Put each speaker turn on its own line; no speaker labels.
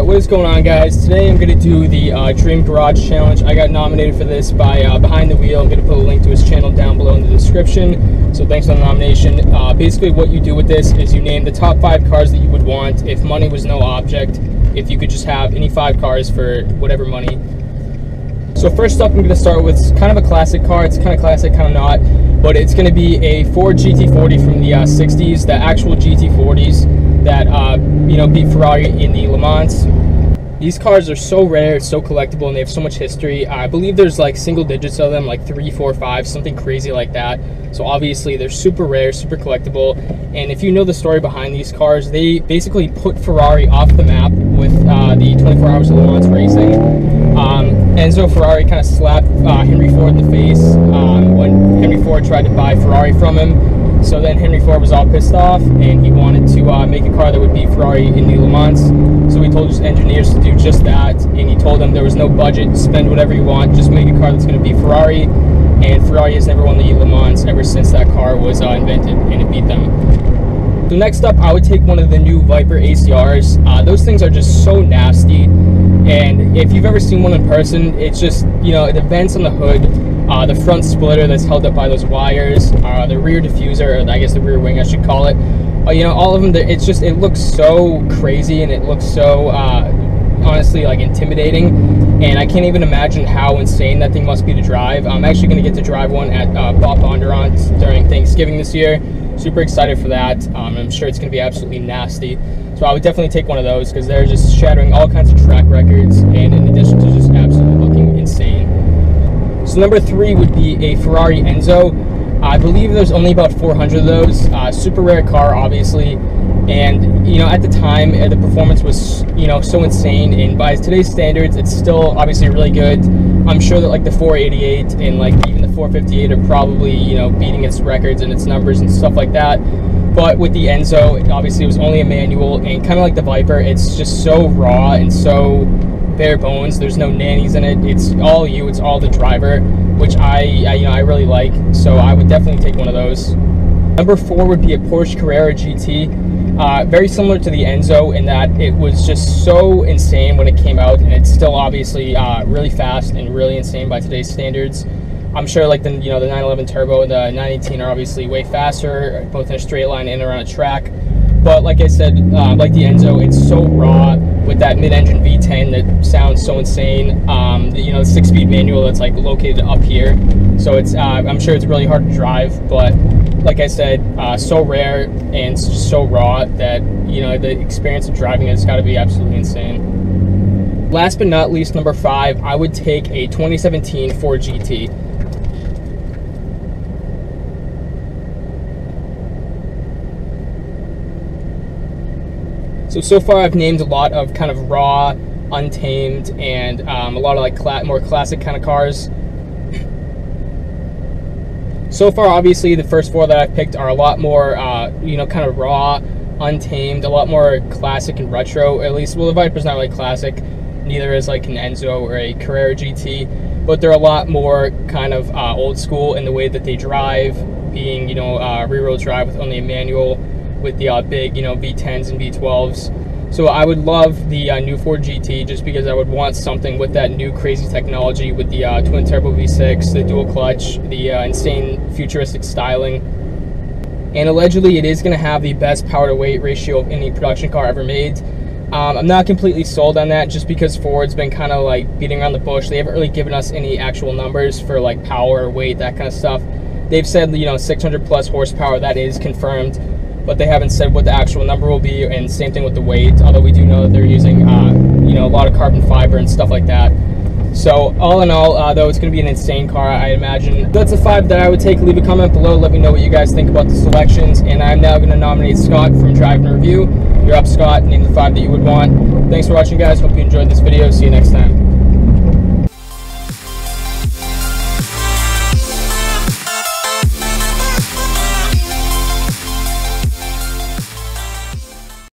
What is going on, guys? Today I'm going to do the Dream Garage Challenge. I got nominated for this by Behind the Wheel. I'm going to put a link to his channel down below in the description. So thanks for the nomination. Basically what you do with this is you name the top 5 cars that you would want if money was no object, if you could just have any 5 cars for whatever money. So first up, I'm going to start with kind of a classic car. It's kind of classic, kind of not, but it's going to be a Ford GT40 from the 60s, the actual GT40s that beat Ferrari in the Le Mans. These cars are so rare, so collectible, and they have so much history. I believe there's like single digits of them, like 3, 4, 5, something crazy like that. So obviously they're super rare, super collectible. And if you know the story behind these cars, they basically put Ferrari off the map with the 24 Hours of Le Mans racing. Enzo Ferrari kind of slapped Henry Ford in the face when Henry Ford tried to buy Ferrari from him. So then Henry Ford was all pissed off, and he wanted to make a car that would beat Ferrari in the Le Mans. So he told his engineers to do just that, and he told them there was no budget, spend whatever you want, just make a car that's going to beat Ferrari. And Ferrari has never won the Le Mans ever since that car was invented, and it beat them. So next up, I would take one of the new Viper ACRs. Those things are just so nasty, and if you've ever seen one in person, it's just, the vents on the hood, the front splitter that's held up by those wires, the rear diffuser, or I guess the rear wing I should call it, all of them, it looks so crazy, and it looks so honestly like intimidating, and I can't even imagine how insane that thing must be to drive. I'm actually going to get to drive one at Bob Bondurant during Thanksgiving this year. Super excited for that. I'm sure it's going to be absolutely nasty. So I would definitely take one of those because they're just shattering all kinds of track records, and in addition to just absolutely looking insane. So number 3 would be a Ferrari Enzo. I believe there's only about 400 of those. Super rare car, obviously. And, at the time, the performance was, so insane. And by today's standards, it's still obviously really good. I'm sure that, the 488 and, even the 458 are probably, beating its records and its numbers and stuff like that. But with the Enzo, obviously, it was only a manual. And kind of like the Viper, it's just so raw and so bare bones. There's no nannies in it. It's all you. It's all the driver, which I really like. So I would definitely take one of those. Number 4 would be a Porsche Carrera GT. Very similar to the Enzo in that it was just so insane when it came out, and it's still obviously really fast and really insane by today's standards. I'm sure the 911 Turbo and the 918 are obviously way faster, both in a straight line and around a track. But like I said, like the Enzo, it's so raw with that mid-engine V10 that sounds so insane. The 6-speed manual that's located up here, so it's I'm sure it's really hard to drive, but like I said, so rare and just so raw that the experience of driving it's got to be absolutely insane. Last but not least, number 5, I would take a 2017 Ford GT. So far I've named a lot of kind of raw, untamed, and a lot of more classic kind of cars. So far, obviously, the first 4 that I've picked are a lot more, kind of raw, untamed, a lot more classic and retro. At least, well, the Viper's not really classic. Neither is an Enzo or a Carrera GT. But they're a lot more kind of old school in the way that they drive, being, rear-wheel drive with only a manual, with the big, V10s and V12s. So I would love the new Ford GT just because I would want something with that new crazy technology with the twin turbo V6, the dual clutch, the insane futuristic styling. And allegedly it is going to have the best power to weight ratio of any production car ever made. I'm not completely sold on that just because Ford's been kind of beating around the bush. They haven't really given us any actual numbers for power, weight, that kind of stuff. They've said 600 plus horsepower, that is confirmed, but they haven't said what the actual number will be, and same thing with the weight, although we do know that they're using a lot of carbon fiber and stuff like that. So all in all, though, it's going to be an insane car, I imagine. That's a 5 that I would take. Leave a comment below, let me know what you guys think about the selections, and I'm now going to nominate Scott from Drive and Review. You're up, Scott. Name the 5 that you would want. Thanks for watching, guys. Hope you enjoyed this video. See you next time.